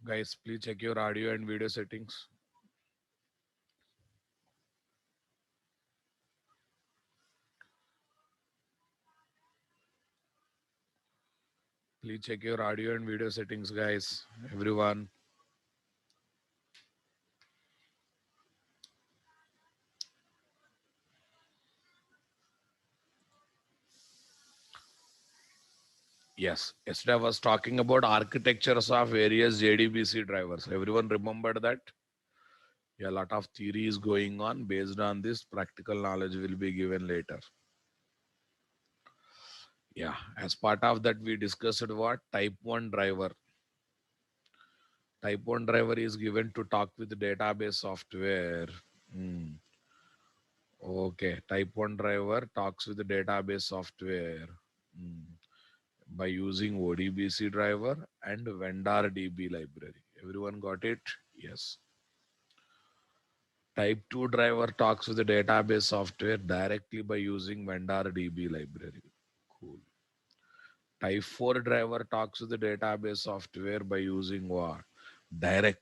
Guys, please check your audio and video settings. Please check your audio and video settings, guys. Everyone. Yes, yesterday I was talking about architectures of various JDBC drivers. Everyone remembered that? Yeah, a lot of theory is going on. Based on this, practical knowledge will be given later. Yeah, as part of that, we discussed what? Type 1 driver. Type 1 driver is given to talk with database software. Hmm. Okay, type 1 driver talks with the database software by using ODBC driver and vendor DB library. Everyone got it? Yes. Type 2 driver talks with the database software directly by using vendor DB library. Cool. Type 4 driver talks with the database software by using what? By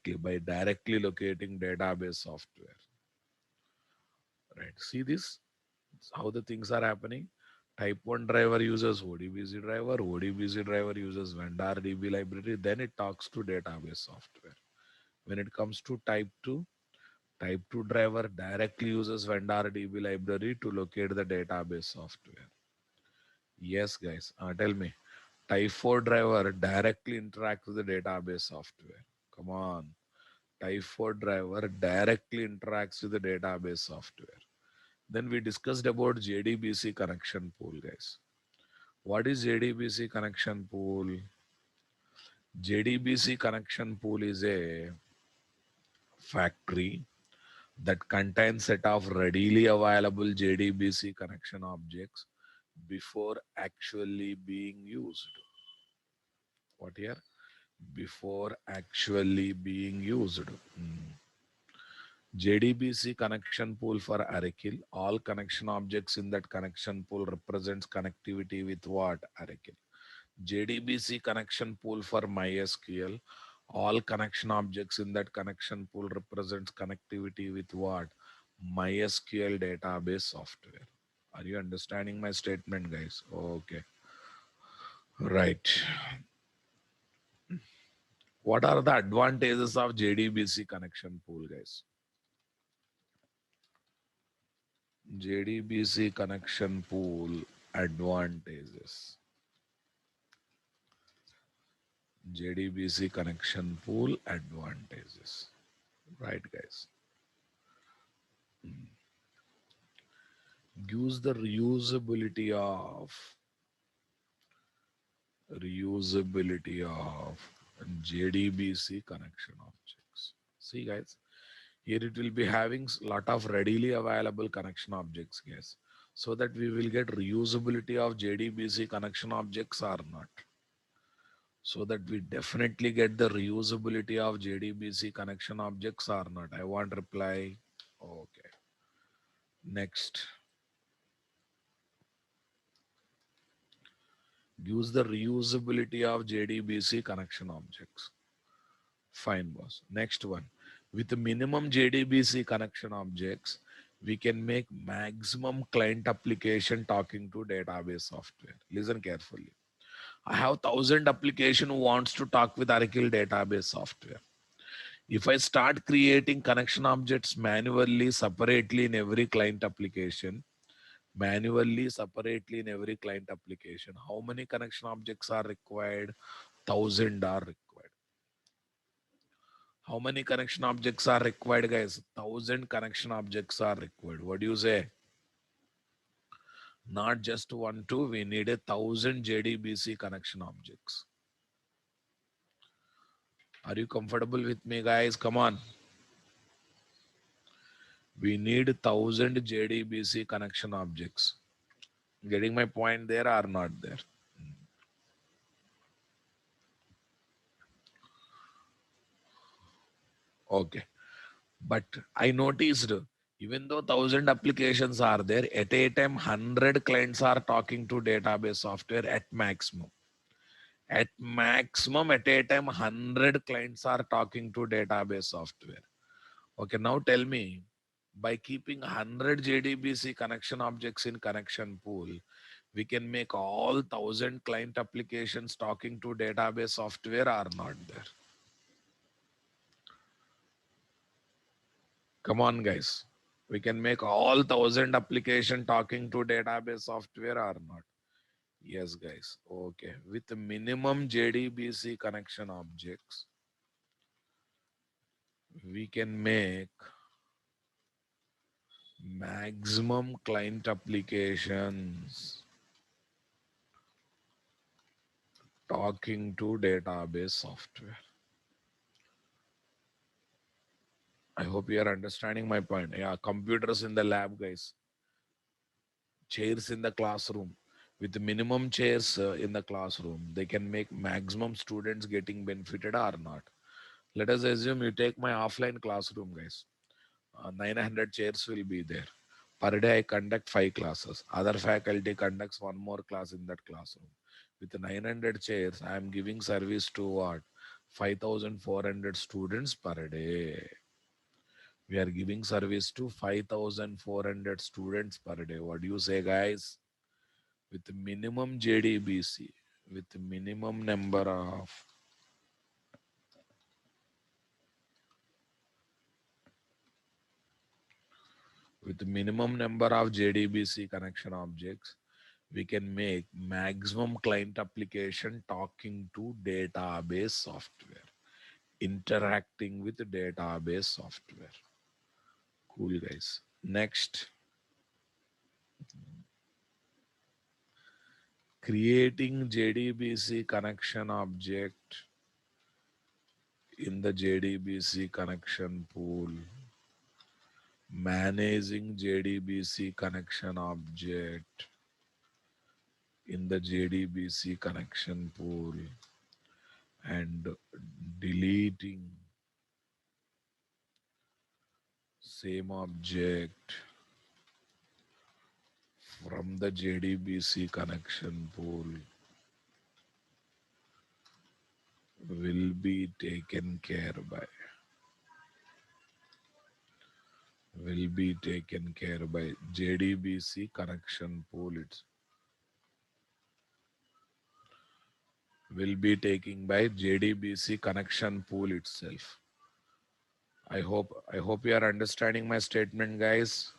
directly locating database software. Right. See this? How the things are happening. Type 1 driver uses ODBC driver, ODBC driver uses vendor DB library, then it talks to database software. When it comes to type 2 driver directly uses vendor DB library to locate the database software. Yes, guys, tell me. Type 4 driver directly interacts with the database software. Come on. Type 4 driver directly interacts with the database software. Then we discussed about JDBC connection pool, guys. What is JDBC connection pool? JDBC connection pool is a factory that contains set of readily available JDBC connection objects before actually being used. What here? Before actually being used. JDBC connection pool for Aracle. All connection objects in that connection pool represents connectivity with what? Aracle. JDBC connection pool for MySQL. All connection objects in that connection pool represents connectivity with what? MySQL database software. Are you understanding my statement, guys? Okay. Right. What are the advantages of JDBC connection pool, guys? JDBC connection pool advantages. JDBC connection pool advantages. Right, guys. Gives the reusability of JDBC connection objects. See, guys, here it will be having lot of readily available connection objects, guys, so that we will get reusability of JDBC connection objects or not. So that we definitely get the reusability of JDBC connection objects or not. I want reply. Okay. Next. Gives the reusability of JDBC connection objects. Fine, boss. Next one. With the minimum JDBC connection objects, we can make maximum client application talking to database software. Listen carefully. I have 1,000 application who wants to talk with Oracle database software. If I start creating connection objects manually, separately in every client application, how many connection objects are required? 1,000 are required. How many connection objects are required, guys? 1,000 connection objects are required. What do you say? Not just one, two. We need 1,000 JDBC connection objects. Are you comfortable with me, guys? Come on. We need 1,000 JDBC connection objects. Getting my point there or not there? Okay. But I noticed even though 1,000 applications are there, at a time 100 clients are talking to database software at maximum. At maximum at a time, 100 clients are talking to database software. Okay, now tell me, by keeping 100 JDBC connection objects in connection pool, we can make all 1,000 client applications talking to database software are not there. Come on, guys. We can make all 1,000 application talking to database software or not. Yes, guys. Okay. With the minimum JDBC connection objects, we can make maximum client applications talking to database software. I hope you are understanding my point. Yeah, computers in the lab, guys. Chairs in the classroom. With the minimum chairs in the classroom, they can make maximum students getting benefited or not. Let us assume you take my offline classroom, guys. 900 chairs will be there. Per day, I conduct 5 classes. Other faculty conducts one more class in that classroom. With 900 chairs, I am giving service to what? 5,400 students per day. We are giving service to 5,400 students per day. What do you say, guys? With minimum JDBC, with minimum number of with minimum number of JDBC connection objects, we can make maximum client application talking to database software, interacting with database software. Cool, guys. Next, creating JDBC connection object in the JDBC connection pool, managing JDBC connection object in the JDBC connection pool, and deleting same object from the JDBC connection pool will be taken care by JDBC connection pool. It will be taken by JDBC connection pool itself. I hope you are understanding my statement, guys.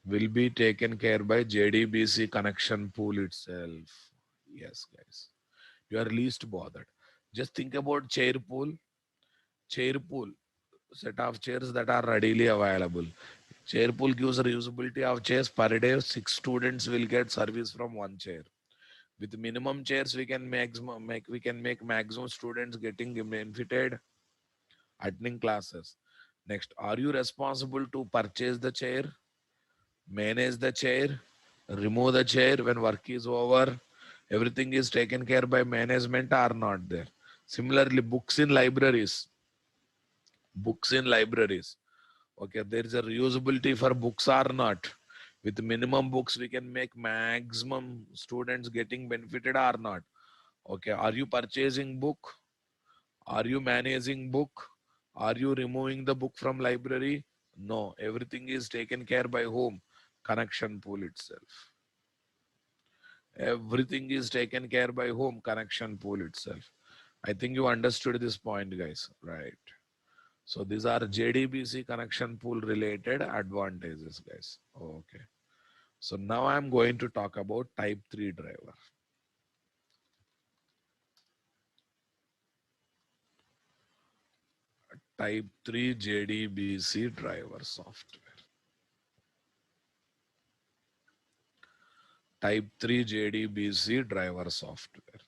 Will be taken care by JDBC connection pool itself. Yes, guys. You are least bothered. Just think about chair pool. Chair pool, set of chairs that are readily available. Chair pool gives reusability of chairs per day. 6 students will get service from one chair. With minimum chairs, we can make maximum students getting benefited attending classes. Next, are you responsible to purchase the chair, manage the chair, remove the chair when work is over? Everything is taken care by management or not there. Similarly, books in libraries. Okay, there is a reusability for books or not. With minimum books, we can make maximum students getting benefited or not. Okay, are you purchasing book? Are you managing book? Are you removing the book from library? No, everything is taken care by whom? Connection pool itself. Everything is taken care by whom? Connection pool itself. I think you understood this point, guys. Right. So these are JDBC connection pool related advantages, guys. Okay. So now I'm going to talk about type 3 driver. Type 3 JDBC driver software. Type 3 JDBC driver software.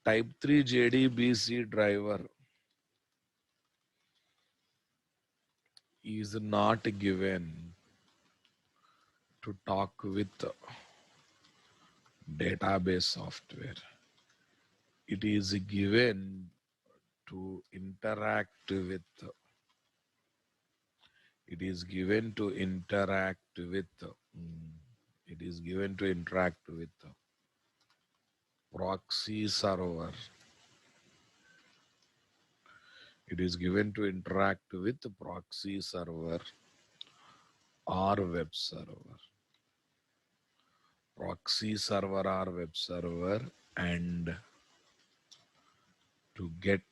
Type 3 JDBC driver is not given to talk with database software. It is given to interact with, it is given to interact with, it is given to interact with proxy server. It is given to interact with proxy server or web server. Proxy server or web server, and to get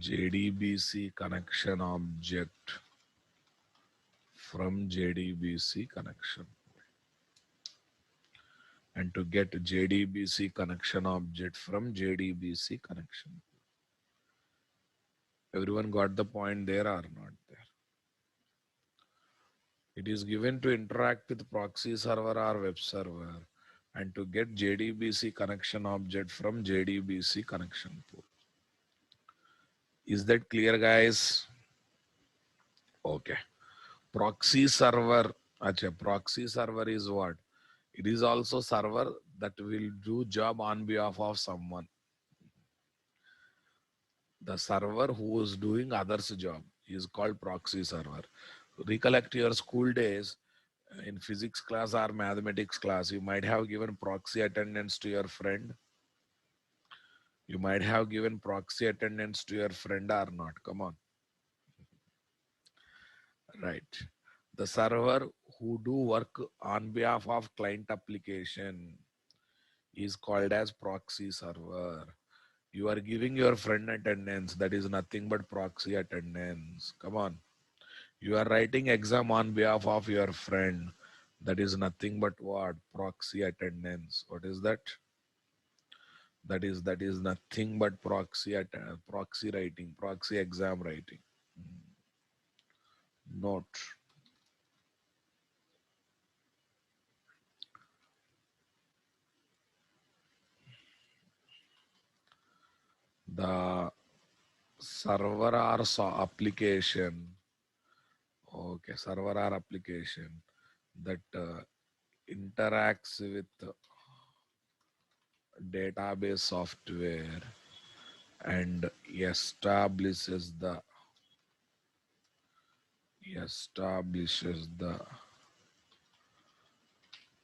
JDBC connection object from JDBC connection, and to get JDBC connection object from JDBC connection. Everyone got the point there or not there? It is given to interact with proxy server or web server and to get JDBC connection object from JDBC connection pool. Is that clear, guys? Okay. Proxy server. Achha, proxy server is what? It is also server that will do job on behalf of someone. The server who is doing others job is called proxy server. Recollect your school days in physics class or mathematics class, you might have given proxy attendance to your friend. You might have given proxy attendance to your friend or not. Come on. Right. The server who do work on behalf of client application is called as proxy server. You are giving your friend attendance. That is nothing but proxy attendance. Come on. You are writing exam on behalf of your friend. That is nothing but what? Proxy attendance. What is that? That is nothing but proxy writing, proxy exam writing. Note. The server or application. Okay, server or application that interacts with database software and establishes the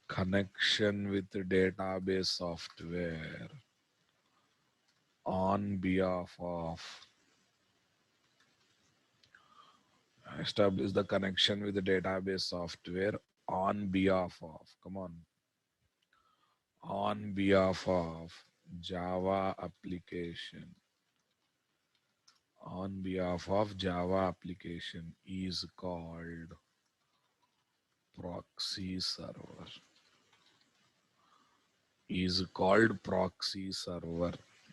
connection with the database software on behalf of, establish the connection with the database software on behalf of, come on behalf of Java application, on behalf of Java application is called proxy server, is called proxy server,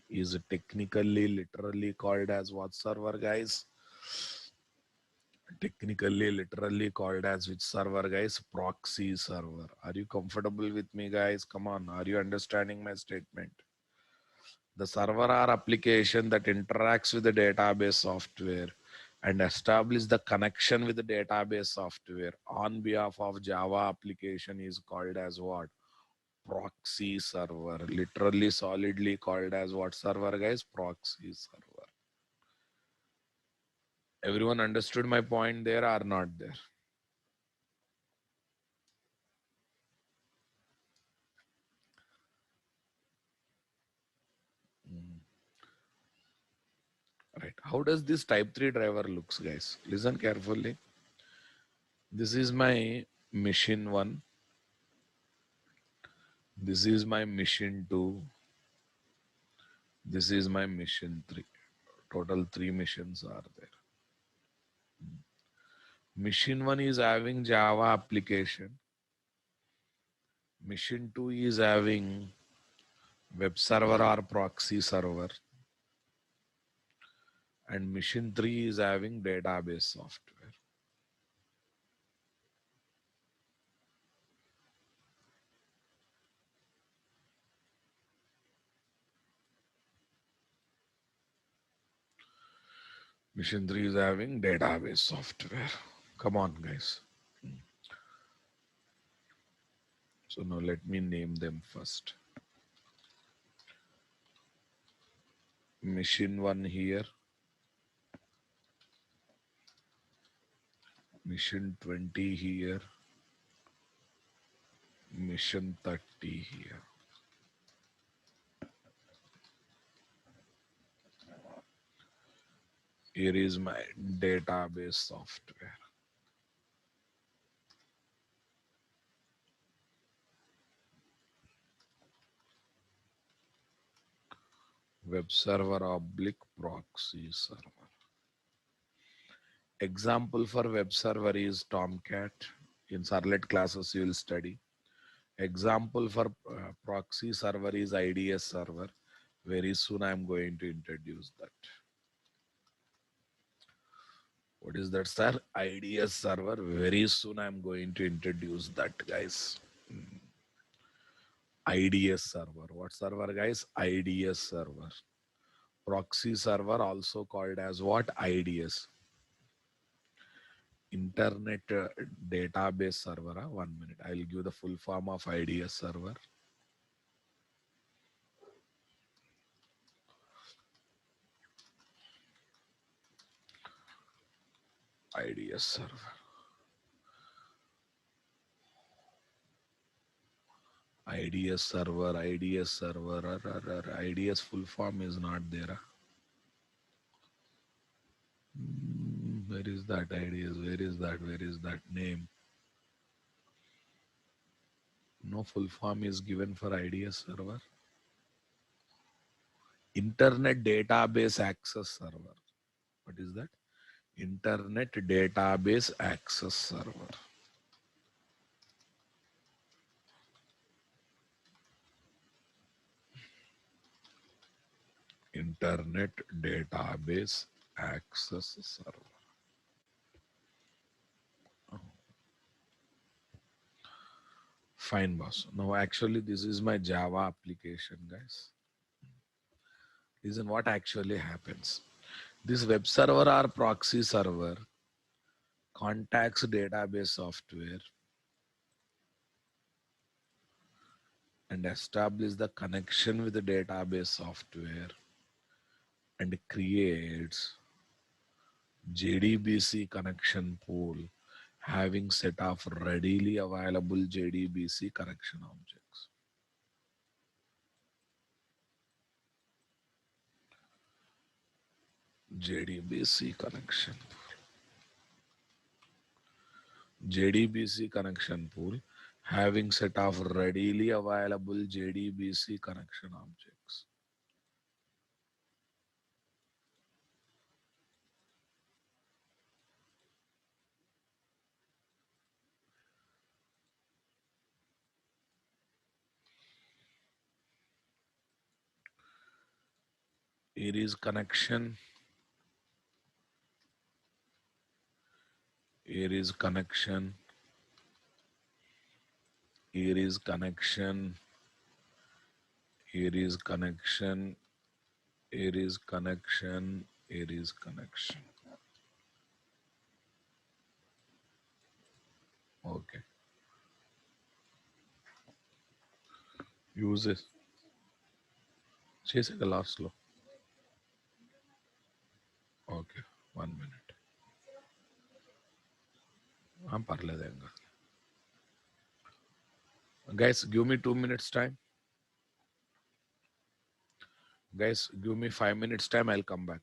is technically literally called as what server, guys? Technically literally called as which server, guys? Proxy server. Are you comfortable with me, guys? Come on, are you understanding my statement? The server or application that interacts with the database software and establish the connection with the database software on behalf of Java application is called as what? Proxy server. Literally solidly called as what server, guys? Proxy server. Everyone understood my point there or not there? Right. How does this type 3 driver looks, guys? Listen carefully. This is my machine 1. This is my machine 2. This is my machine 3. Total 3 machines are there. Machine 1 is having Java application. Machine 2 is having web server or proxy server. And machine 3 is having database software. Machine 3 is having database software. Come on, guys. So now let me name them first. Machine 1 here, mission 20 here, mission 30 here. Here is my database software. Web server oblique proxy server. Example for web server is Tomcat. In Servlet classes you will study. Example for proxy server is IDS server. Very soon I am going to introduce that. What is that, sir? IDS server. Very soon I am going to introduce that, guys. IDS server. What server, guys? IDS server. Proxy server, also called as what? IDS. Internet database server. 1 minute. I'll give the full form of IDS server. IDS server. IDS server, IDS server, IDS full form is not there. Where is that IDS? Where is that? Where is that name? No full form is given for IDS server. Internet database access server. What is that? Internet database access server. Internet database access server. Fine, boss. Now, actually, this is my Java application, guys. Listen, what actually happens. This web server or proxy server contacts database software and establish the connection with the database software and creates JDBC connection pool having set of readily available JDBC connection objects. JDBC connection. JDBC connection pool having set of readily available JDBC connection objects. Here is connection. Here is connection. Here is connection. Here is connection. Here is connection. Here is connection. Okay. Use this. చేసేక last లో. Okay. 1 minute. పర్లేదు ఏం కాదు. Guys, give me 2 minutes time. Guys, give me 5 minutes time. I'll come back.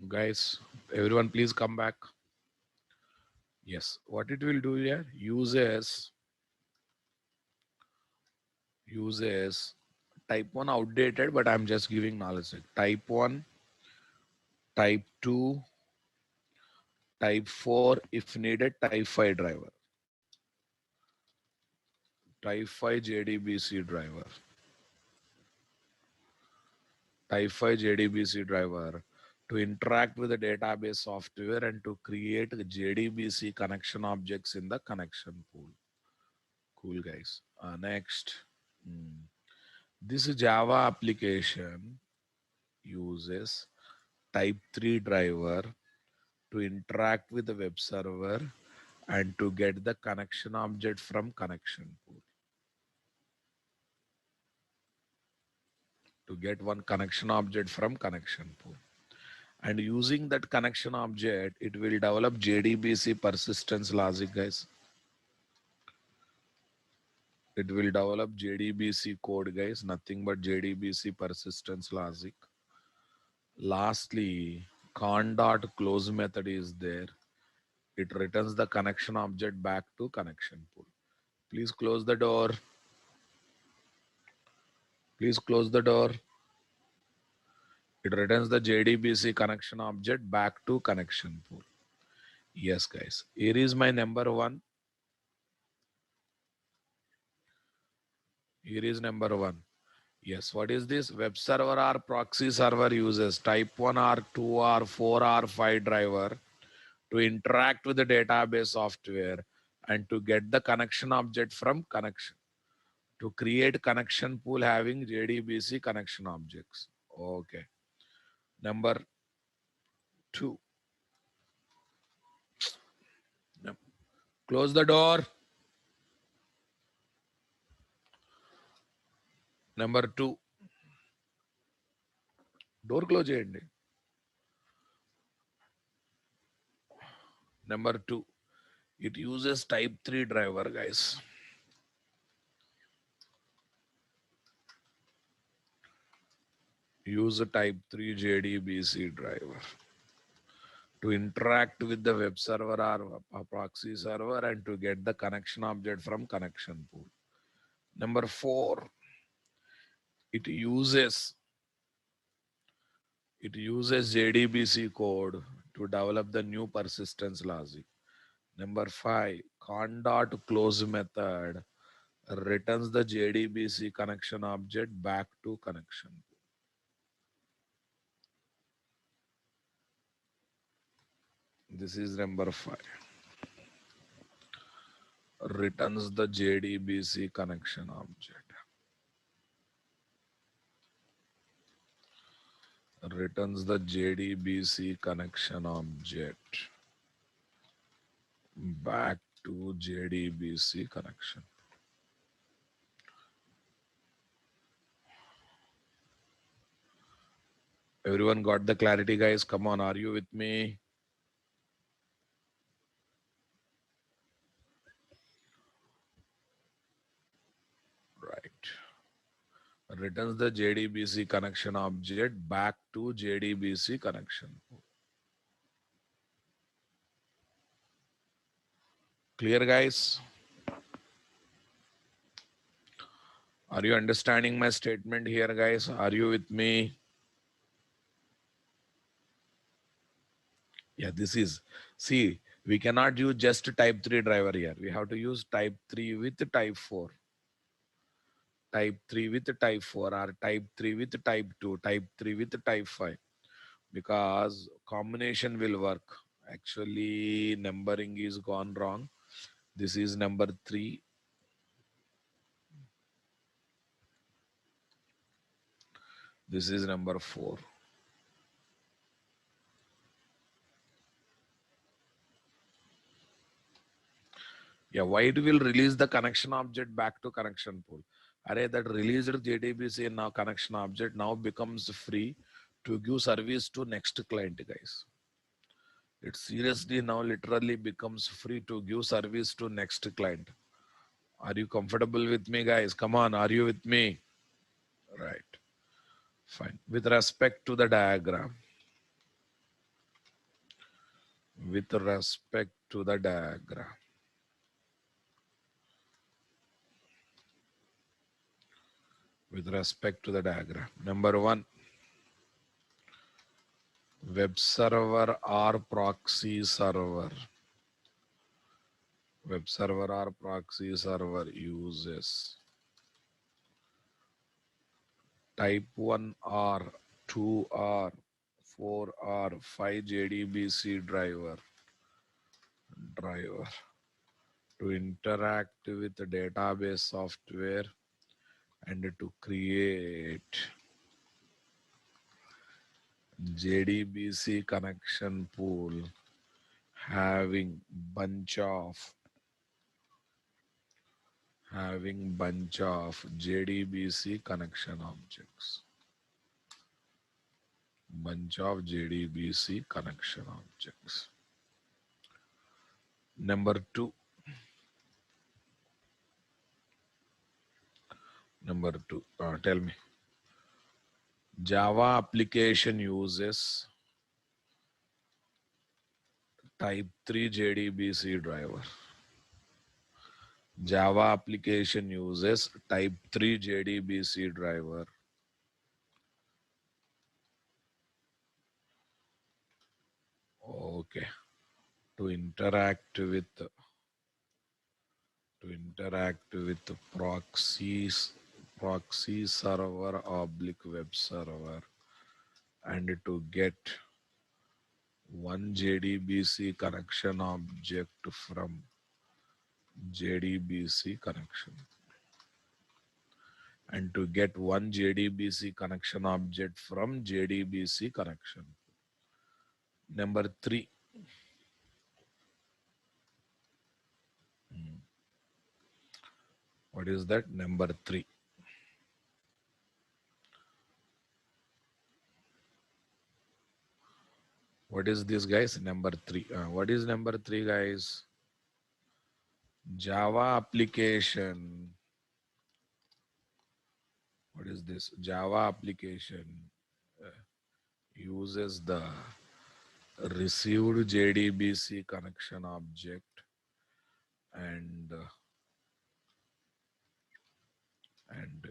Guys, everyone please come back. Yes, what it will do here, uses type 1 outdated, but I'm just giving knowledge. Type 1, type 2, type 4 if needed, type 5 driver, type 5 JDBC driver, type 5 JDBC driver to interact with the database software and to create JDBC connection objects in the connection pool. Cool, guys. Next, mm, this Java application uses type 3 driver to interact with the web server and to get the connection object from connection pool. To get one connection object from connection pool. And using that connection object, it will develop JDBC persistence logic, guys. It will develop JDBC code, guys, nothing but JDBC persistence logic. Lastly, con dot close method is there. It returns the connection object back to connection pool. Please close the door. Please close the door. It returns the JDBC connection object back to connection pool. Yes, guys. Here is my number one. Here is number one. Yes, what is this? Web server or proxy server uses type 1 or 2 or 4 or 5 driver to interact with the database software and to get the connection object from connection. To create connection pool having JDBC connection objects. Okay. Number two. Yep. Close the door. Number two. Door close చేయండి. Number two. It uses type 3 driver, guys. Use a type 3 JDBC driver to interact with the web server or a proxy server and to get the connection object from connection pool. Number four, it uses JDBC code to develop the new persistence logic. Number five, con dot close method returns the JDBC connection object back to connection. This is number five. Returns the JDBC connection object. Returns the JDBC connection object back to JDBC connection. Everyone got the clarity, guys? Come on, are you with me? Right. Returns the JDBC connection object back to JDBC connection. Clear, guys? Are you understanding my statement here, guys? Are you with me? Yeah, this is, see, we cannot use just type 3 driver here. We have to use type 3 with type 4. Type 3 with type 4 or type 3 with type 2, type 3 with type 5, because combination will work. Actually, numbering is gone wrong. This is number 3. This is number 4. Yeah, why it will release the connection object back to connection pool? Array that released JDBC now connection object now becomes free to give service to next client, guys. It seriously now literally becomes free to give service to next client. Are you comfortable with me, guys? Come on, are you with me? Right. Fine. With respect to the diagram, with respect to the diagram. With respect to the diagram. Number one, web server or proxy server. Web server or proxy server uses type 1 or 2 or 4 or 5 JDBC driver to interact with the database software and to create JDBC connection pool having bunch of JDBC connection objects. Bunch of JDBC connection objects. Number two. Tell me. Java application uses type 3 JDBC driver. Java application uses type 3 JDBC driver. Okay. To interact with proxy server oblique web server and to get one JDBC connection object from JDBC connection. And to get one JDBC connection object from JDBC connection. Number three. What is that? Number three. What is this, guys? Number three. What is number three, guys? Java application. What is this? Java application uses the received JDBC connection object and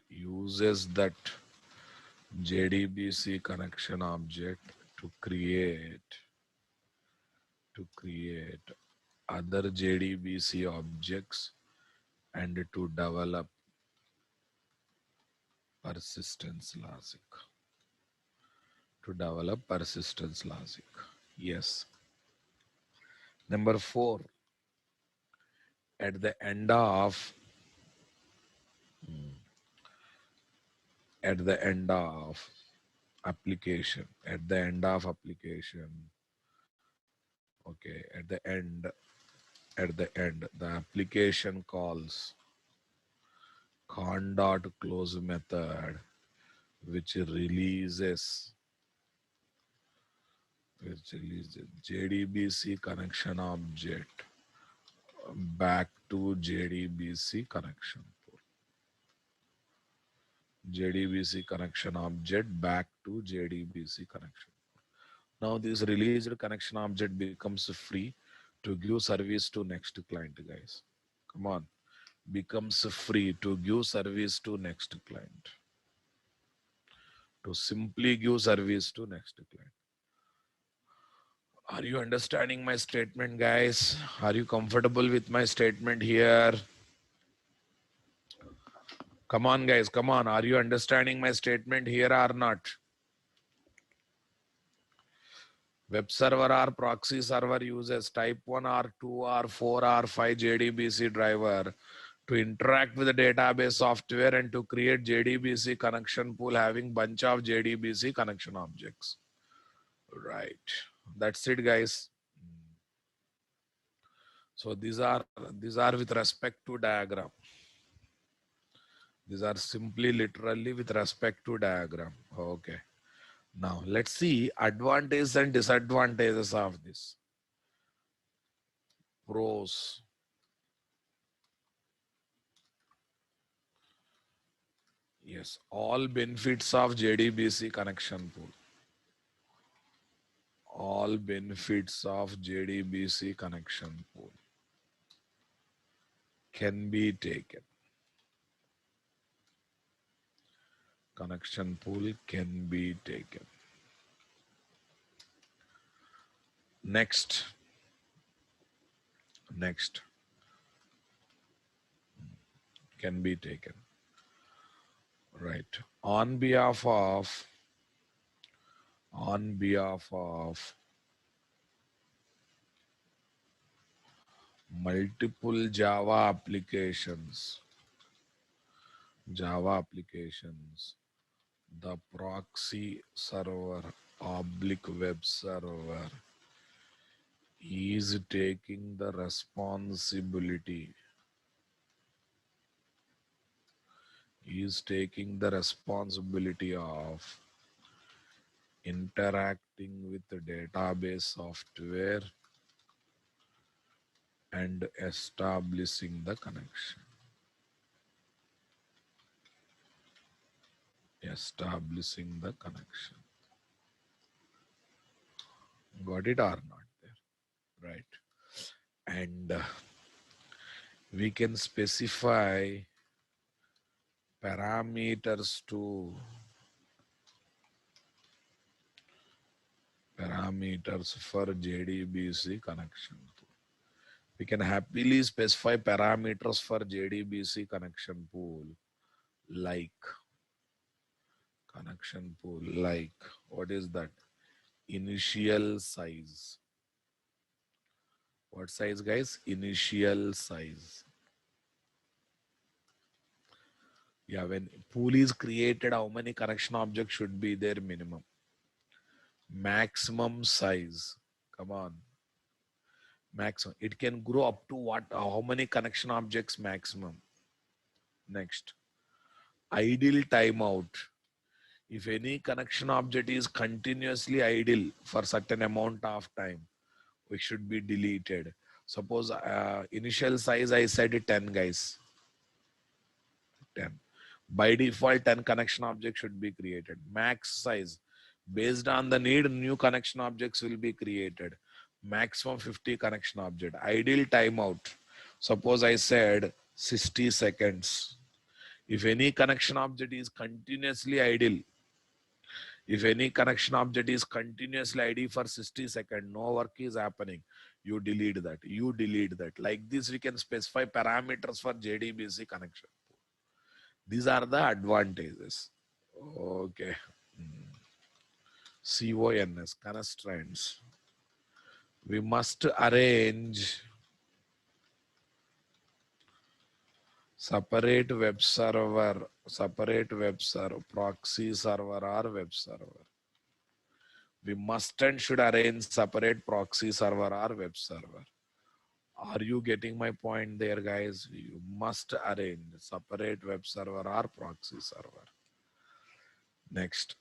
uses that JDBC connection object to create other JDBC objects and to develop persistence logic. Yes. Number four, at the end of application, okay, at the end, the application calls con.close method, which releases JDBC connection object back to JDBC connection pool. JDBC connection object back to JDBC connection. Now this released connection object becomes free to give service to next client, guys. Come on. Becomes free to give service to next client. To simply give service to next client. Are you understanding my statement, guys? Are you comfortable with my statement here? Come on, guys. Come on. Are you understanding my statement here or not? Web server or proxy server uses type 1 or 2 or 4 or 5 JDBC driver to interact with the database software and to create JDBC connection pool having bunch of JDBC connection objects. Right. That's it, guys. So these are with respect to diagram. These are simply literally with respect to diagram. Okay. Now let's see advantages and disadvantages of this. Pros. Yes, all benefits of JDBC connection pool. all benefits of JDBC connection pool can be taken. Connection pool can be taken. Next, can be taken. Right. On behalf of multiple Java applications, the proxy server oblique web server is taking the responsibility of interacting with the database software and establishing the connection. Establishing the connection. Got it or not there? Right. And we can specify parameters to parameters for JDBC connection. We can happily specify parameters for JDBC connection pool like what is that? Initial size. What size, guys? Initial size. Yeah, when pool is created, how many connection objects should be there minimum? Maximum size. Come on. Maximum. It can grow up to what? How many connection objects maximum? Next. Idle timeout. If any connection object is continuously idle for certain amount of time, it should be deleted. Suppose initial size I said 10, guys. 10. By default, 10 connection objects should be created. Max size. Based on the need, new connection objects will be created. Maximum 50 connection object. Ideal timeout. Suppose I said 60 seconds. If any connection object is continuously idle, for 60 seconds, no work is happening, you delete that. Like this, we can specify parameters for JDBC connection. These are the advantages. Okay. CONS, constraints. We must arrange separate web server, proxy server or web server. We must and should arrange separate proxy server or web server. Are you getting my point there, guys? You must arrange separate web server or proxy server. Next.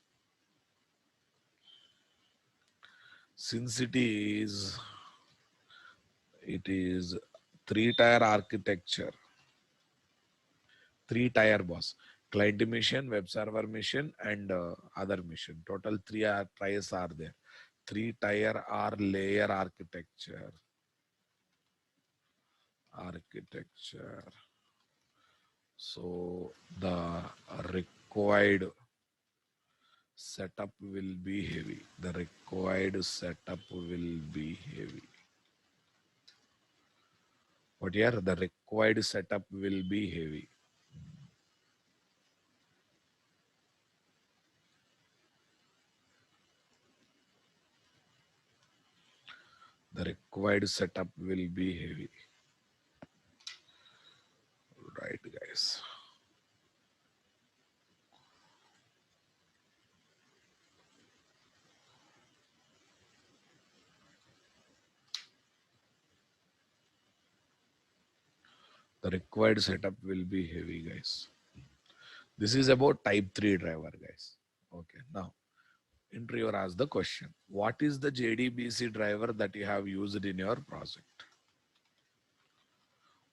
Since it is three-tier architecture, three-tier boss, client mission, web server mission, and other mission. Total tiers are there. Three-tier or layer architecture. So the required setup will be heavy. But here the required setup will be heavy. The required setup will be heavy. Right, guys. The required setup will be heavy, guys. This is about type 3 driver, guys. Okay, now interviewer asks the question, what is the JDBC driver that you have used in your project?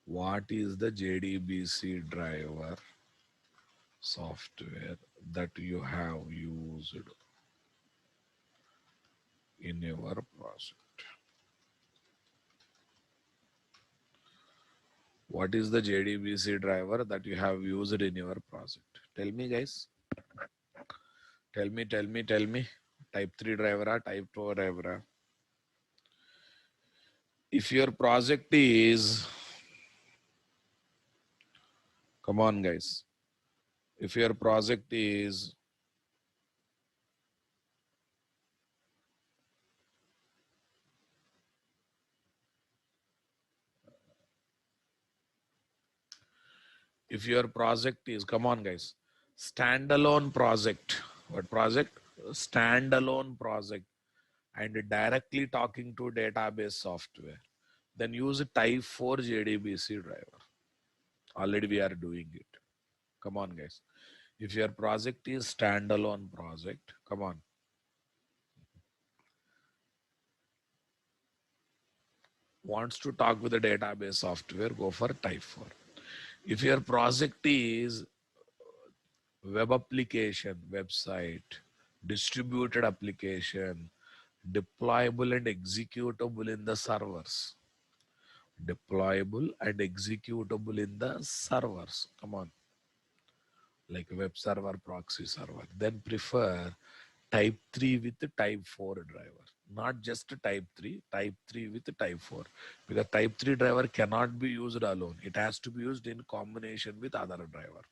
What is the JDBC driver software that you have used in your project. What is the JDBC driver that you have used in your project? Tell me, guys. Tell me. Type 3 driver or type 2 driver? If your project is, come on, guys. If your project is come on, guys, standalone project. What project? Standalone project, and directly talking to database software, then use a type 4 JDBC driver. Already we are doing it. Come on, guys. If your project is standalone project, come on. Wants to talk with the database software, go for type 4. If your project is web application, website, distributed application, deployable and executable in the servers, deployable and executable in the servers, come on, like web server, proxy server, then prefer type 3 with the type 4 driver, not just type 3, type 3 with the type 4, because type 3 driver cannot be used alone, it has to be used in combination with other driver.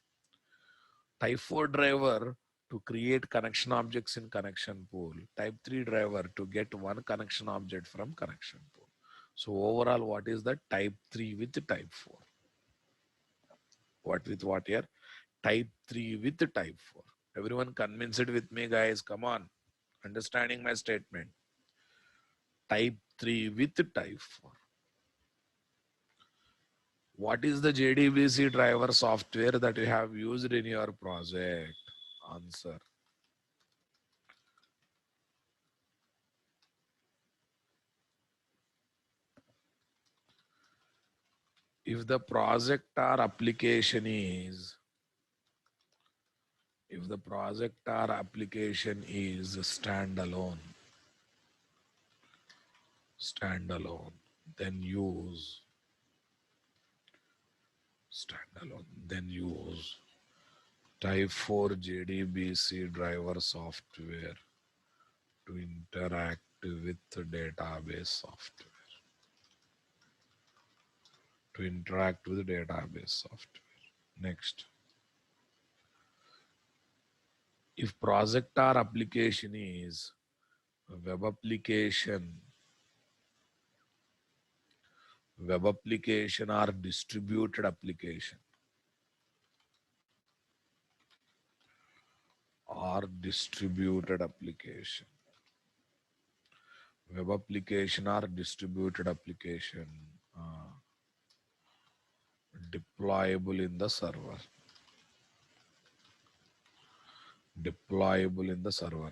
Type 4 driver to create connection objects in connection pool, type 3 driver to get one connection object from connection pool. So overall, what is the type 3 with the type 4? What with what here? Type 3 with the type 4. Everyone convinced with me, guys. Come on. Understanding my statement. Type 3 with type 4. What is the JDBC driver software that you have used in your project? Answer. If the project or application is, standalone, then use type 4 JDBC driver software to interact with the database software. Next, if project or application is web application or distributed application, web application or distributed application, deployable in the server.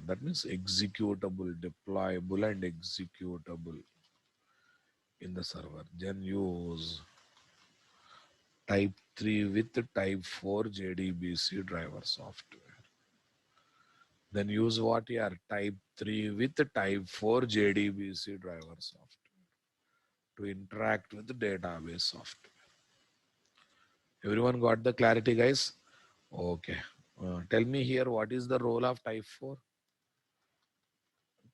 That means executable, deployable and executable in the server. Then use type 3 with type 4 JDBC driver software. Then use what here? Type 3 with type 4 JDBC driver software to interact with the database software. Everyone got the clarity, guys? Okay. Tell me here, what is the role of type 4?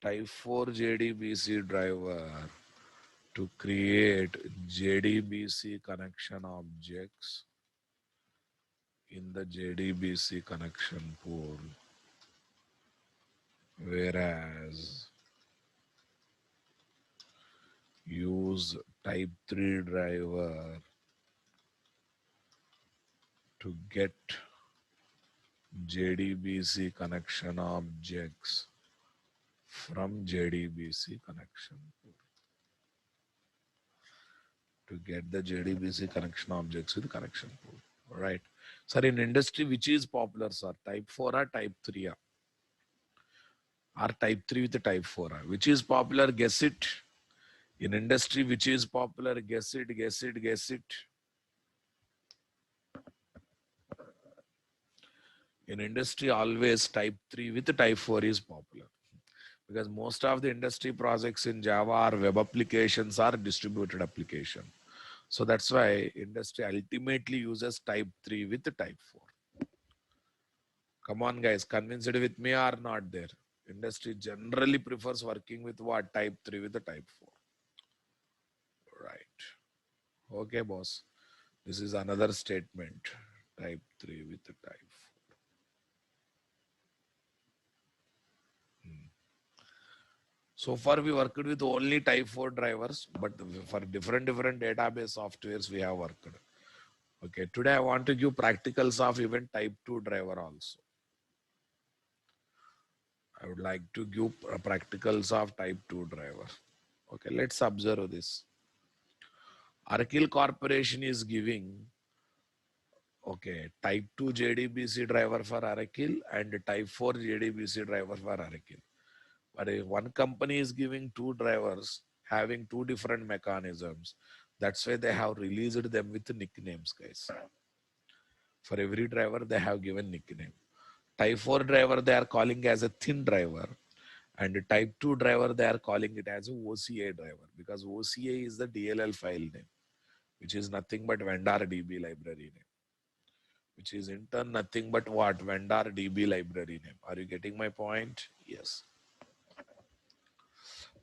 Type 4 JDBC driver to create JDBC connection objects in the JDBC connection pool, whereas use type 3 driver to get JDBC connection objects from JDBC connection pool. To get the JDBC connection objects with connection pool. All right. Sir, in industry, which is popular, sir? Type 4 or type 3? Or type 3 with the type 4? Which is popular? Guess it. In industry, which is popular? Guess it. In industry, always type 3 with type 4 is popular. because most of the industry projects in Java are web applications or distributed application. So that's why industry ultimately uses type 3 with type 4. Come on, guys, convinced with me or not there? Industry generally prefers working with what? Type 3 with the type 4. Right. Okay, boss. This is another statement. Type 3 with the type 4. So far, we worked with only type 4 drivers, but for different database softwares, we have worked. Okay, today I want to give practicals of even type 2 driver also. I would like to give practicals of type 2 driver. Okay, let's observe this. Arkil Corporation is giving, okay, type 2 JDBC driver for Arkil and type 4 JDBC driver for Arkil. But if one company is giving two drivers having two different mechanisms, that's why they have released them with nicknames, guys. For every driver, they have given nickname. Type 4 driver, they are calling as a thin driver. And type 2 driver, they are calling it as a OCA driver because OCA is the DLL file name, which is nothing but vendor DB library name, which is in turn nothing but what? Vendor DB library name. Are you getting my point? Yes.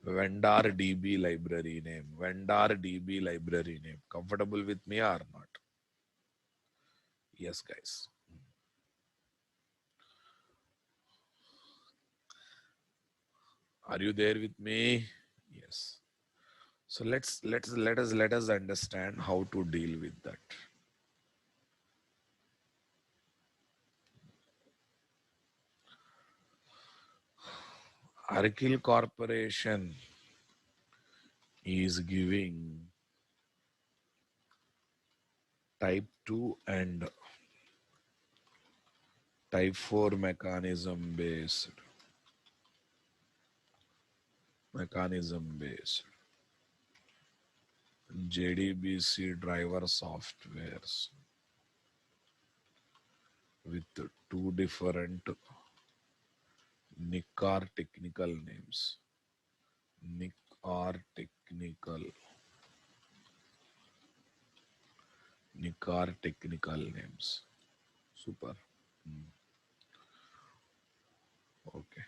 Vendor DB library name. Vendor DB library name. Comfortable with me or not? Yes, guys. Are you there with me? Yes. So let us understand how to deal with that. Arkil Corporation is giving type 2 and type 4 mechanism based JDBC driver softwares with two different NIC or technical names. NIC or technical names. Super. Okay.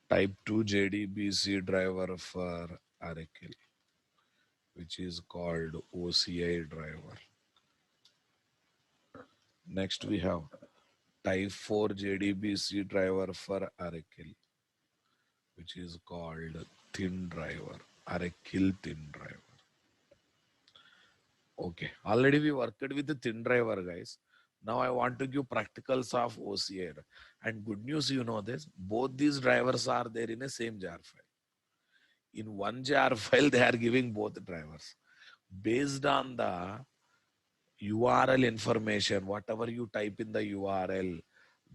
Type 2 JDBC driver for Oracle, which is called OCI driver. Next we have type 4 JDBC driver for Oracle, which is called thin driver, Oracle thin driver. Okay, already we worked with the thin driver, guys. Now I want to give practicals of OCI. And good news, you know this, both these drivers are there in a same jar file. In one jar file, they are giving both drivers. Based on the URL information, whatever you type in the URL,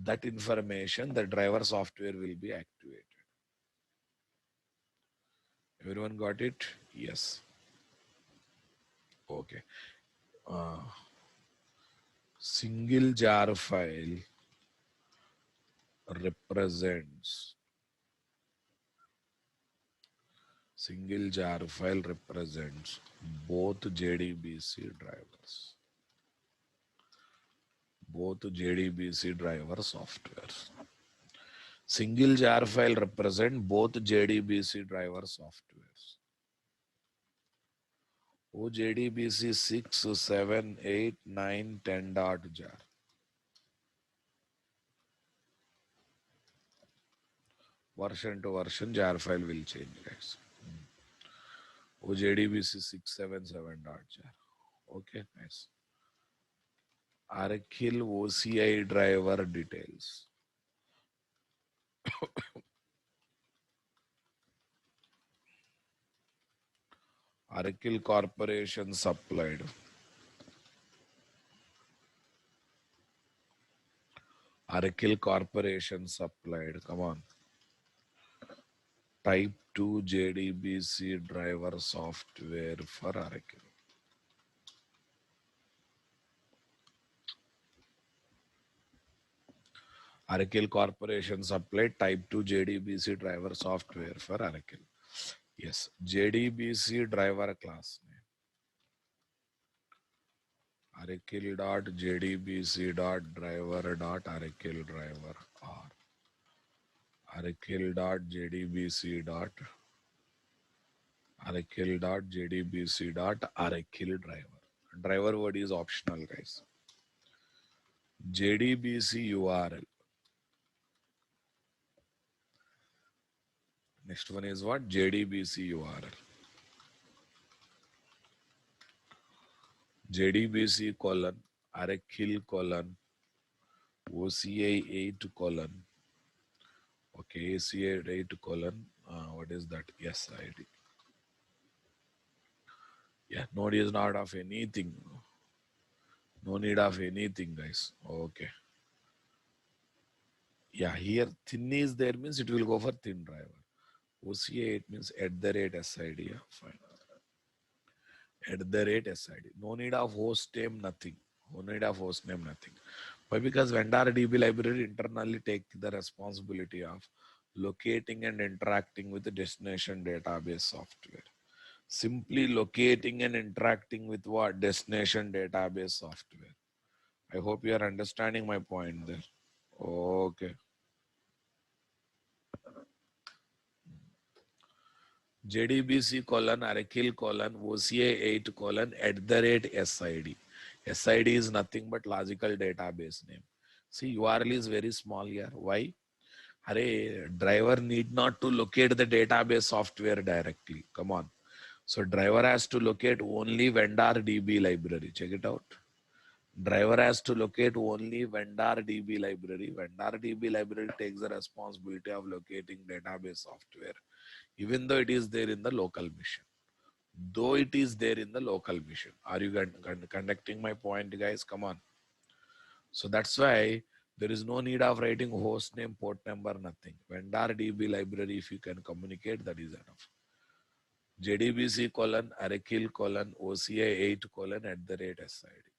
that information, the driver software will be activated. Everyone got it? Yes. Okay. Uh, Single jar file represents both JDBC drivers, softwares. Single jar file represent both JDBC driver softwares. JDBC 6, 7, 8, 9, 10 dot jar. Version to version jar file will change, guys. JDBC 677 dot jar. Okay, nice. Arkil OCI driver details. Arkil Corporation supplied. Arkil Corporation supplied. Come on. Type 2 JDBC driver software for Arkil. Oracle Corporation supplied Type 2 JDBC driver software for Oracle. Yes, JDBC driver class name. Oracle.jdbc.driver.oracle driver or Oracle.jdbc.oracle driver. Driver word is optional, guys. JDBC URL. Next one is what? JDBC URL. JDBC colon Oracle colon OCA 8 colon. Okay, ACA 8 colon. What is that? Yes, ID. Yeah, node is not of anything. No need of anything, guys. Okay. Yeah, here thin is there means it will go for thin driver. OCA 8 means at the rate SID. Yeah, fine. At the rate SID. No need of host name, nothing. No need of host name, nothing. Why? Because vendor DB library internally take the responsibility of locating and interacting with the destination database software. Simply locating and interacting with what? Destination database software. I hope you are understanding my point there. Okay. JDBC colon Oracle colon OCA 8 colon at the rate SID. SID is nothing but logical database name. See, URL is very small here. Why? Array, driver need not to locate the database software directly. Come on. So driver has to locate only vendor DB library. Check it out. Driver has to locate only vendor DB library. Vendor DB library takes the responsibility of locating database software, even though it is there in the local machine. Though it is there in the local machine. Are you conducting my point, guys? Come on. So that's why there is no need of writing host name, port number, nothing. Vendor DB library, if you can communicate, that is enough. JDBC colon, Oracle colon, OCI 8 colon at the rate SID.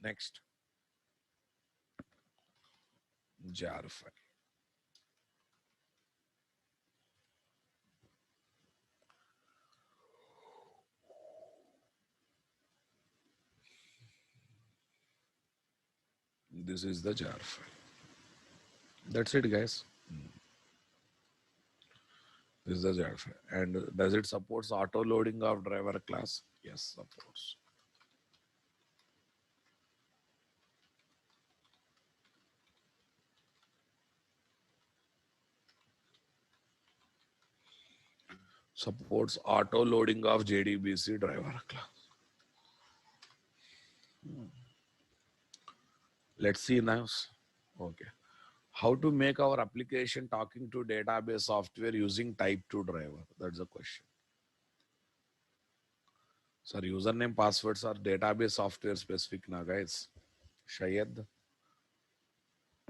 Next, jar file. This is the jar file. That's it, guys. This is the jar file. And does it supports auto loading of driver class? Yes, supports. Supports auto loading of JDBC driver class. Let's see now. Okay. How to make our application talking to database software using type 2 driver? That's the question. Sir, username passwords are database software specific now, guys. Shayad.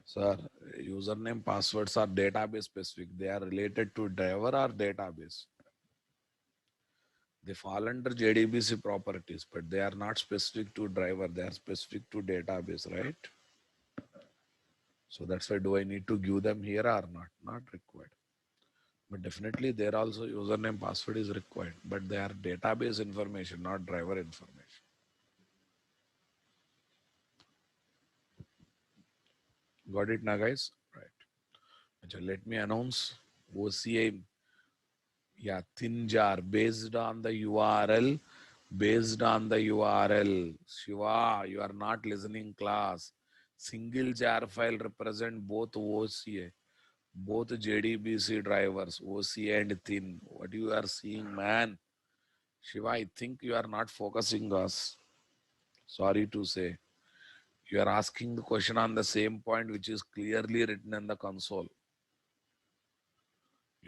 Sir, username passwords are database specific. They are related to driver or database. They fall under JDBC properties, but they are not specific to driver. They are specific to database, right? So that's why do I need to give them here or not? Not required. But definitely there also username password is required, but they are database information, not driver information. Got it now, guys? Right. Achha, let me announce OCA. Yeah, thin jar based on the URL. Based on the URL. Shiva, you are not listening class. Single jar file represent both OCA, both JDBC drivers, OCA and thin. What you are seeing, man? Shiva, I think you are not focusing us. Sorry to say. You are asking the question on the same point which is clearly written in the console.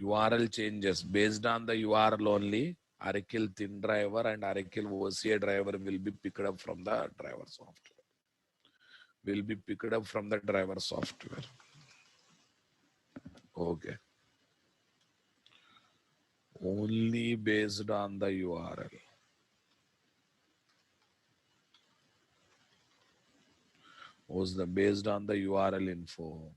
URL changes based on the URL only. Oracle thin driver and Oracle OCA driver will be picked up from the driver software. Will be picked up from the driver software. Okay. Only based on the URL. Was the based on the URL info.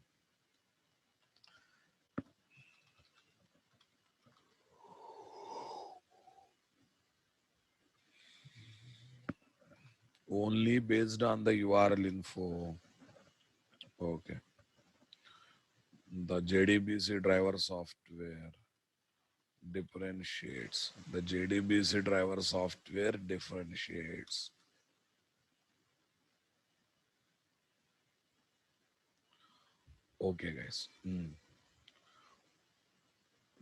Only based on the URL info. Okay. The JDBC driver software differentiates. The JDBC driver software differentiates. Okay, guys.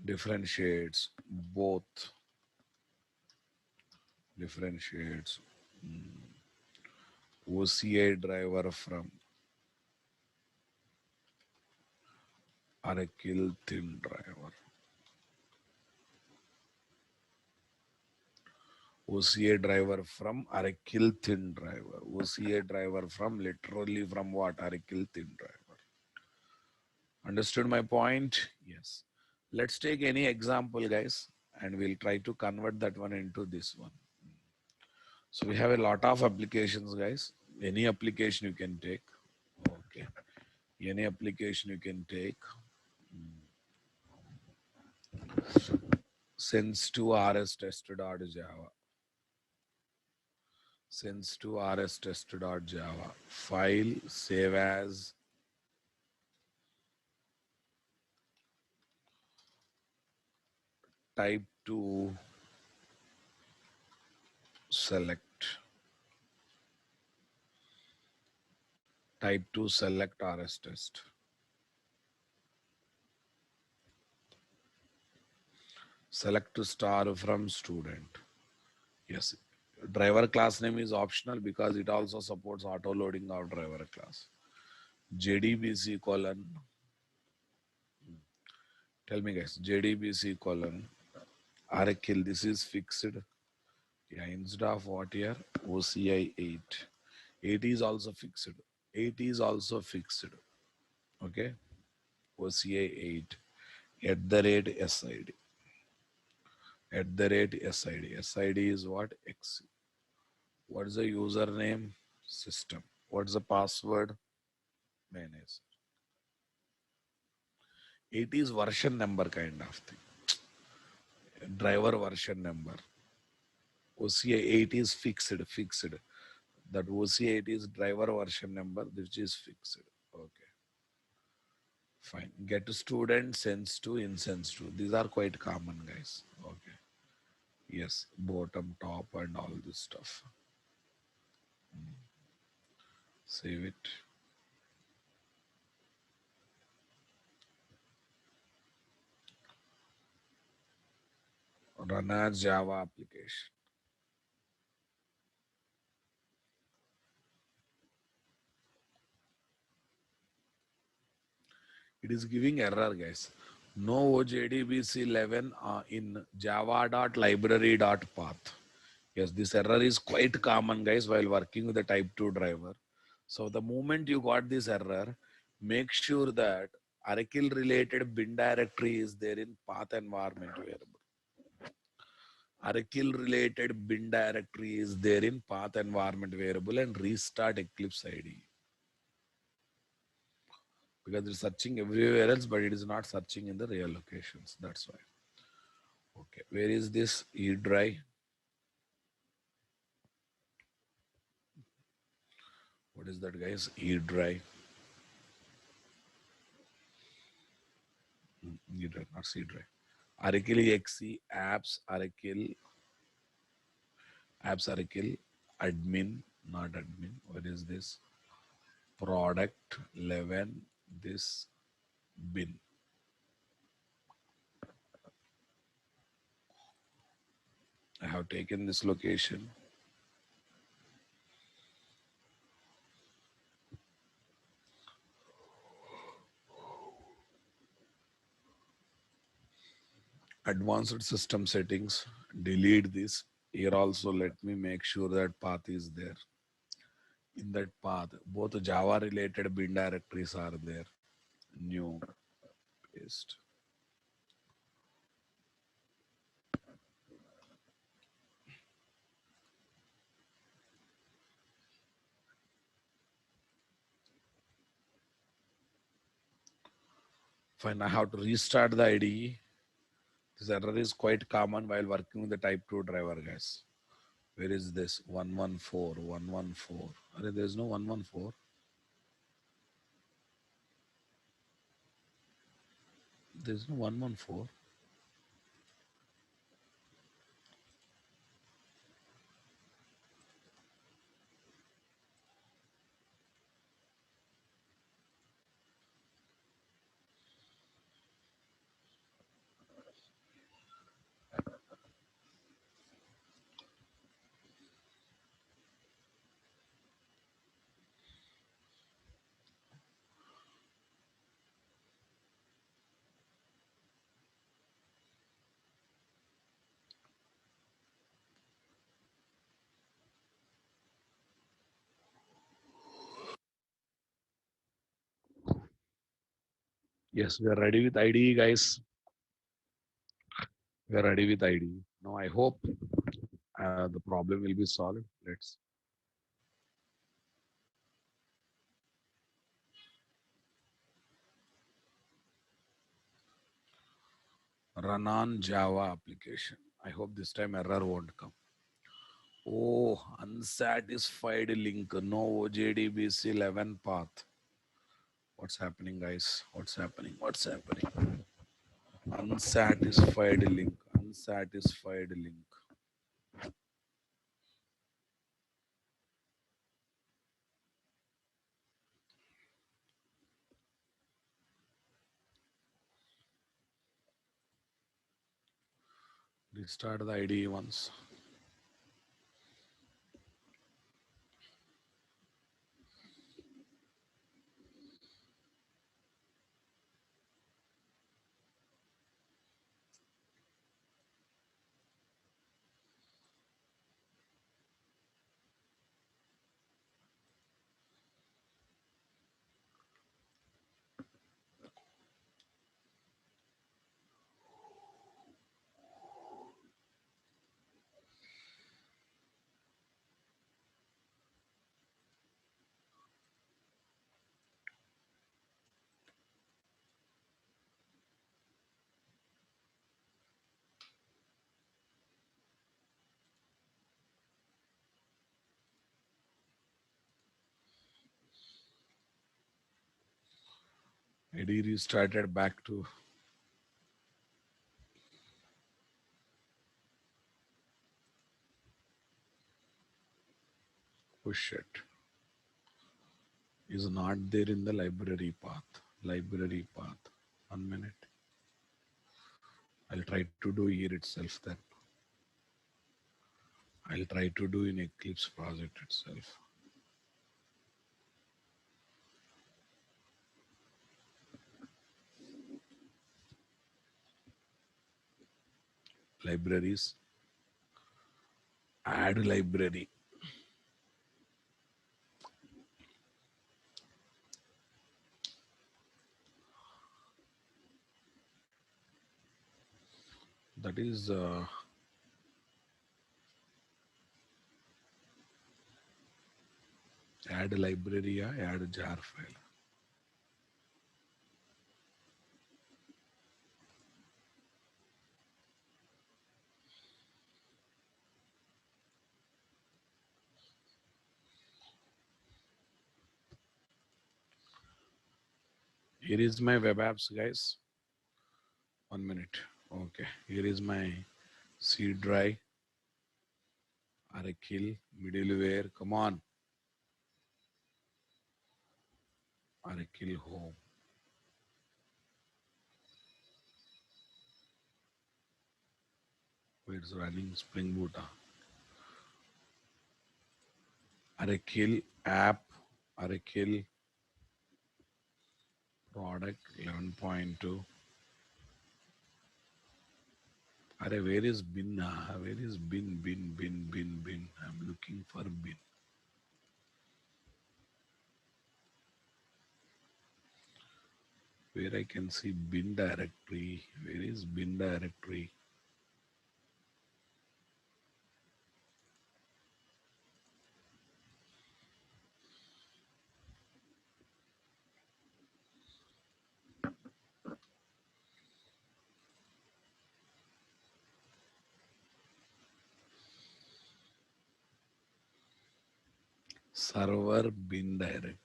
Differentiates both. Differentiates OCI driver from Oracle thin driver. OCA driver from Oracle thin driver. OCA driver from literally from what? Oracle thin driver. Understood my point? Yes. Let's take any example, guys, and we'll try to convert that one into this one. So we have a lot of applications, guys. Any application you can take. Okay. Any application you can take. Sends to rs test.java. Sends to rs test.java. File save as type to select. Type to select rs test. Select star from student. Yes. Driver class name is optional because it also supports auto loading of driver class. JDBC colon. Tell me guys, JDBC colon Oracle. This is fixed. Yeah, instead of what here? OCI 8. 8 is also fixed. 8 is also fixed. Okay. OCI 8 at the rate SID. At the rate SID. SID is what? X. What is the username? System. What's the password? Manage. 8 is version number kind of thing. Driver version number. OCI 8 is fixed. That OCI 8 is driver version number, which is fixed. Okay. Fine. Get to student, sends to, insends to. These are quite common, guys. Okay. Yes. Bottom, top, and all this stuff. Save it. Run as Java application. It is giving error, guys. No JDBC 11 in java.library.path. Yes, this error is quite common, guys, while working with the type 2 driver. So the moment you got this error, make sure that Oracle related bin directory is there in path environment variable. Oracle related bin directory is there in path environment variable and restart Eclipse IDE. Because it's searching everywhere else, but it is not searching in the real locations. That's why. Okay, where is this E drive? What is that, guys? E drive. E drive, not C drive. Oracle exe apps Oracle admin, not admin. What is this? Product 11. This bin. I have taken this location. Advanced system settings. Delete this. Here also let me make sure that path is there. In that path, both Java related bin directories are there. New, paste. Fine, I have to restart the IDE. This error is quite common while working with the type 2 driver, guys. Where is this? 114, 114. There's no 114. There's no 114. Yes, we are ready with IDE, guys. We are ready with IDE. Now, I hope the problem will be solved. Let's run on Java application. I hope this time error won't come. Oh, unsatisfied link. No OJDBC 11 path. What's happening, guys? What's happening? What's happening? Unsatisfied link. Unsatisfied link. Restart the IDE once. IDE restarted back to push it. Is not there in the library path. Library path. 1 minute. I'll try to do here itself then. I'll try to do in Eclipse project itself. Libraries. Add library. That is add library, add jar file. Here is my web apps, guys. 1 minute. Okay. Here is my C drive. Aracle, middleware. Come on. Aracle home. Where's running Spring Boot? Aracle app. Aracle product 11.2. Where is bin? Where is bin? I'm looking for bin. Where I can see bin directory. Where is bin directory? Server bin directory.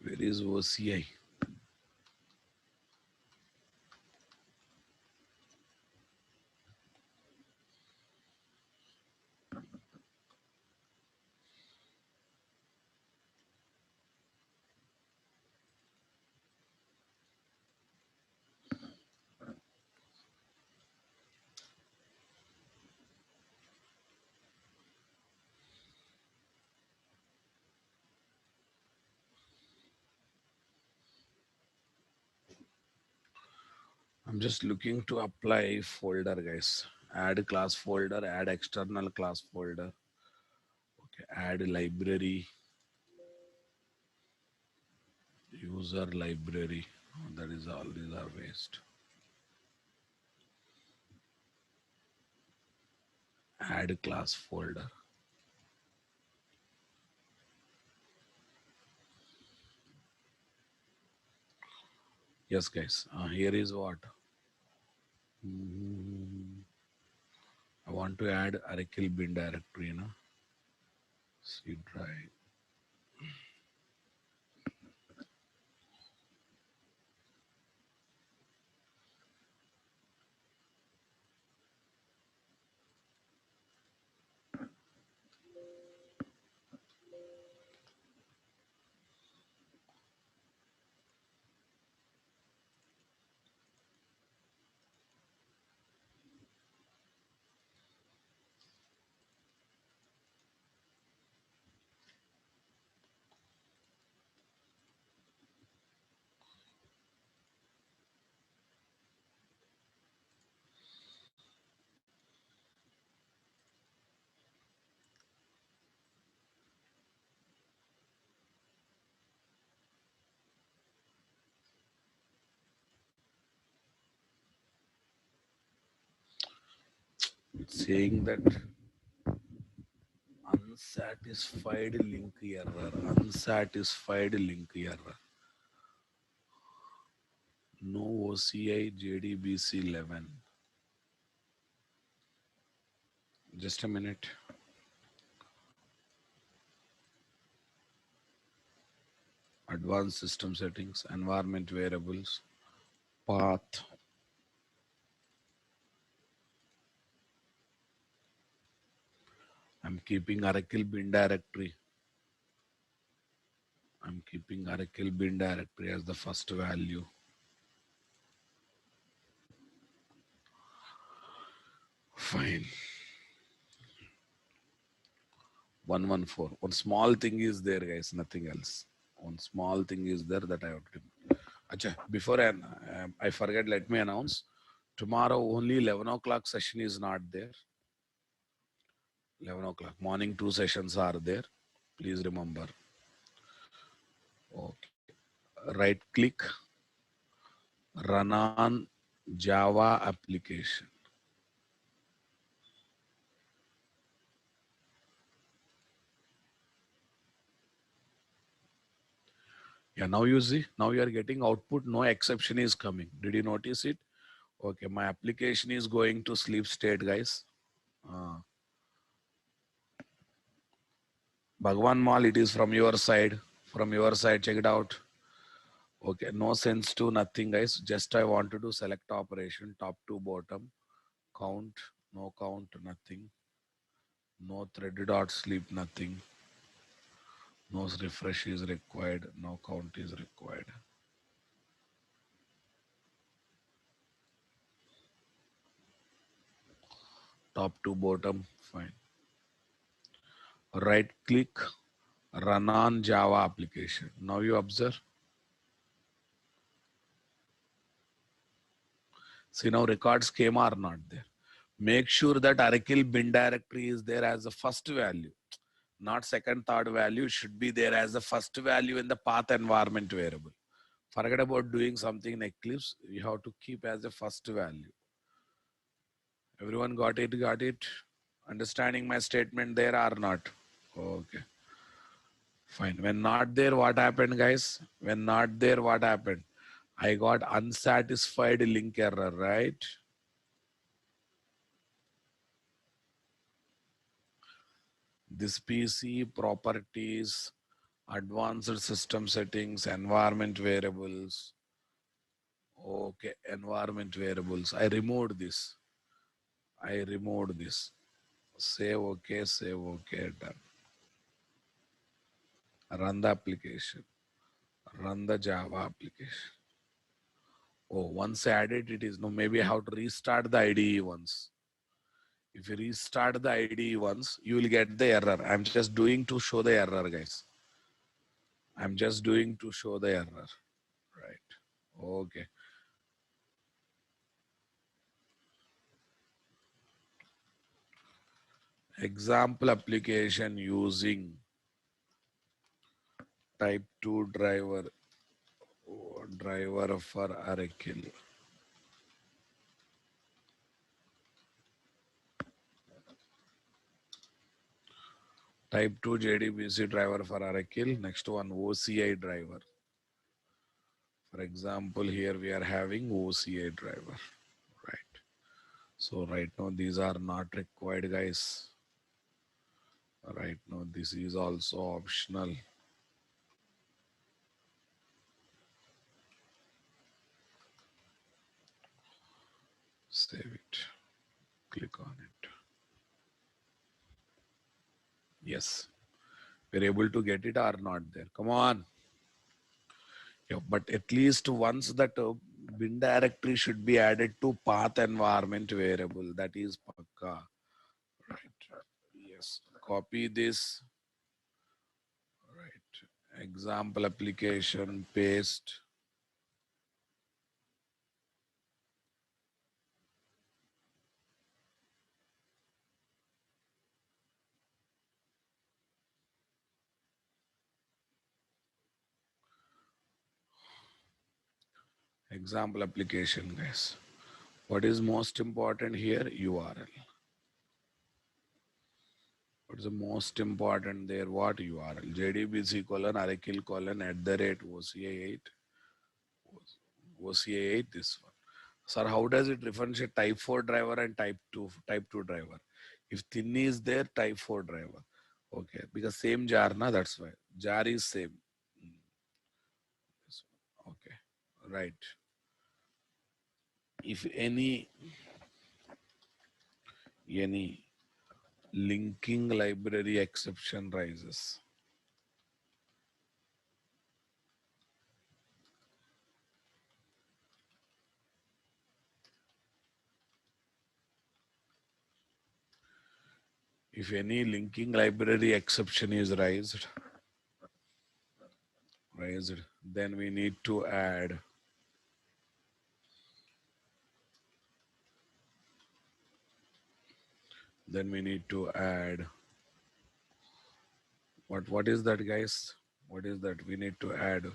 Where is OCI? I'm just looking to apply folder, guys. Add class folder, add external class folder. Okay, add library, user library. Oh, that is all, these are waste. Add class folder. Yes, guys. Here is what. Mm, I want to add Oracle bin directory, C drive. It's saying that unsatisfied link error. Unsatisfied link error. No OCI JDBC 11. Just a minute. Advanced system settings, environment variables, path. I'm keeping Oracle bin directory. I'm keeping Oracle bin directory as the first value. Fine. 114. One small thing is there, guys. Nothing else. One small thing is there that I have to do. Acha, before I forget, let me announce. Tomorrow only 11 o'clock session is not there. 11 o'clock. Morning 2 sessions are there. Please remember. Okay. Right click, run on Java application. Yeah, now you see, now you are getting output, no exception is coming. Did you notice it? Okay, my application is going to sleep state, guys. Bhagwan Mall, it is from your side. From your side, check it out. Okay, no sense to nothing, guys. Just I want to do select operation, top to bottom, count, no count, nothing. No thread dot sleep, nothing. No refresh is required, no count is required. Top to bottom, fine. Right click, run on Java application. Now you observe. See, now records came or not there. Make sure that Oracle bin directory is there as the first value, not second, third value. It should be there as the first value in the path environment variable. Forget about doing something in Eclipse. You have to keep as the first value. Everyone got it? Got it? Understanding my statement there or not? Okay. Fine. When not there, what happened, guys? When not there, what happened? I got unsatisfied link error, right? This PC properties, advanced system settings, environment variables. Okay, environment variables. I removed this. I removed this. Save okay, save okay, done. Run the application. Run the Java application. Oh, once added, it is no. Maybe I have to restart the IDE once. If you restart the IDE once, you will get the error. I'm just doing to show the error, guys. I'm just doing to show the error. Right. Okay. Example application using type 2 driver for Oracle. Type 2 JDBC driver for Oracle. Next one, OCI driver. For example, here we are having OCI driver. Right. So right now these are not required, guys. Right now this is also optional. Save it. Click on it. Yes. We're able to get it or not there. Come on. Yeah, but at least once that bin directory should be added to path environment variable. That is pakka. Right. Yes. Copy this. Right. Example application, paste. Example application, guys. What is most important here? URL. What is the most important there? What URL? JDBC colon Oracle colon @OCA8. OCA8, this one. Sir, how does it differentiate type 4 driver and type 2 driver? If thin is there, type 4 driver. Okay, because same jar, na, that's why. Jar is same. This one. Okay, right. If any linking library exception rises, if any linking library exception is raised, then we need to add what is that, guys? What is that? We need to add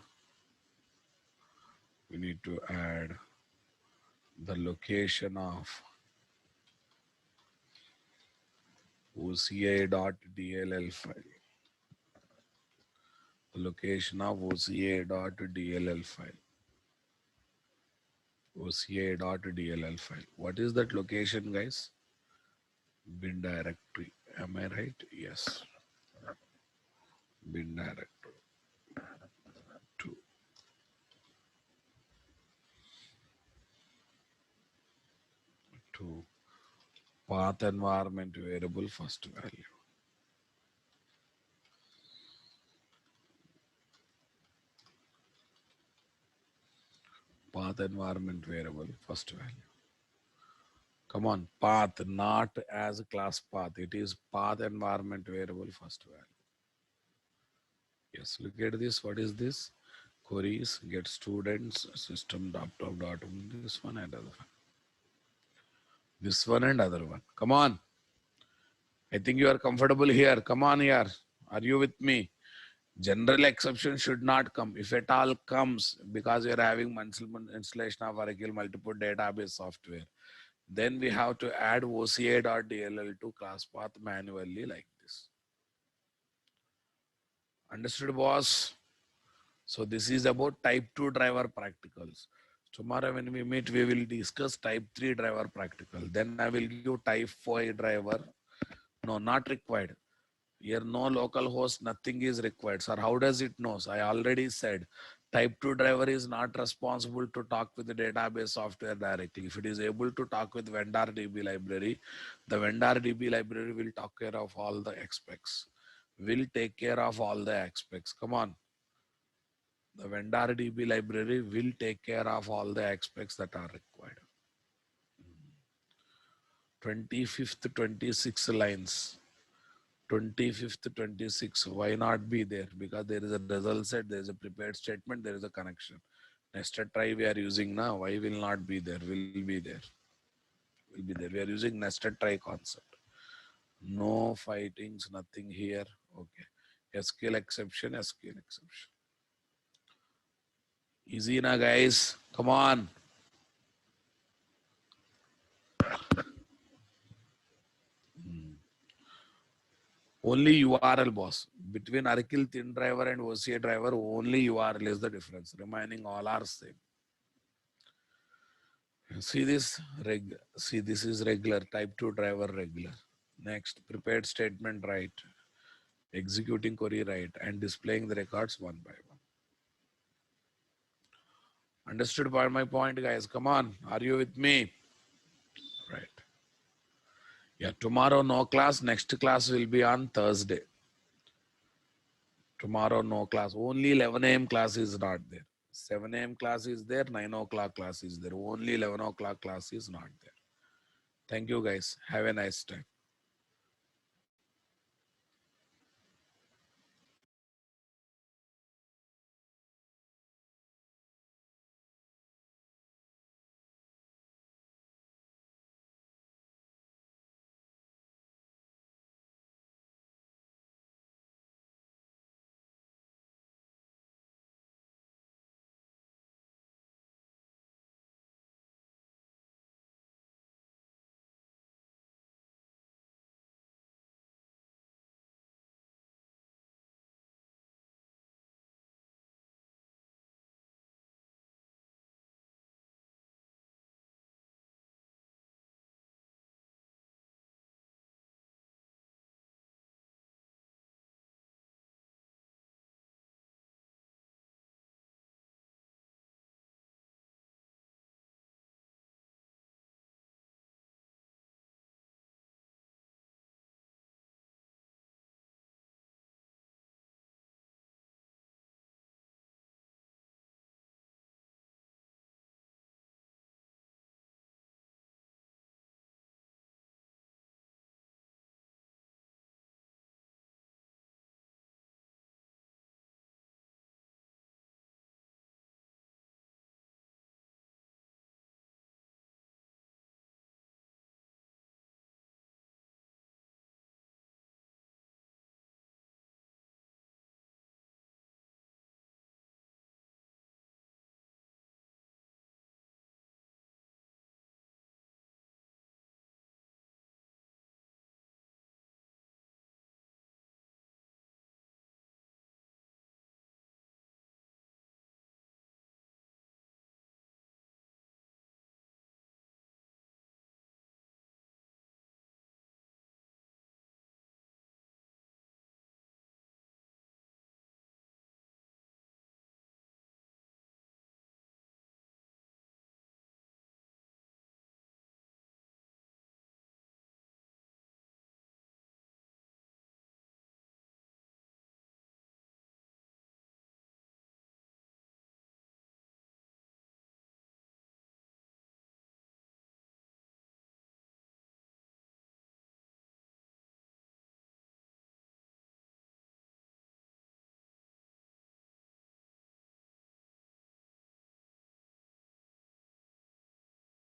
the location of OCA.dll file. The location of OCA.dll file. OCA.dll file. What is that location, guys? Bin directory. Am I right? Yes. Bin directory. To path environment variable first value. Path environment variable first value. Come on, path, not as a class path. It is path environment variable first value. Yes, look at this. What is this? Queries, get students, system dot this one and other one. This one and other one. Come on. I think you are comfortable here. Come on here. Are you with me? General exception should not come. If at all comes, because we are having installation of Oracle multiple database software, then we have to add OCA.dll to class path manually like this. Understood, boss? So this is about type 2 driver practicals. Tomorrow when we meet, we will discuss type 3 driver practical. Then I will give type 4 driver. No, not required. Here no local host, nothing is required. Sir, how does it know? I already said type 2 driver is not responsible to talk with the database software directly. If it is able to talk with vendor DB library, the vendor DB library will take care of all the aspects. Will take care of all the aspects. Come on. The vendor DB library will take care of all the aspects that are required. 25th, 26 lines. 25th, 26. Why not be there? Because there is a result set, there is a prepared statement, there is a connection. Nested try we are using now. Why will not be there? Will be there. Will be there. We are using nested try concept. No fightings, nothing here. Okay. SQL exception, SQL exception. Easy na guys. Come on. Only URL boss. Between Arkil thin driver and OCA driver, only URL is the difference. Remaining all are same. See this see this is regular type 2 driver regular. Next, prepared statement right, executing query right, and displaying the records one by one. Understood by my point, guys? Come on, are you with me? Right. Yeah, tomorrow no class. Next class will be on Thursday. Tomorrow no class. Only 11 a.m. class is not there. 7 a.m. class is there. 9 o'clock class is there. Only 11 o'clock class is not there. Thank you, guys. Have a nice time.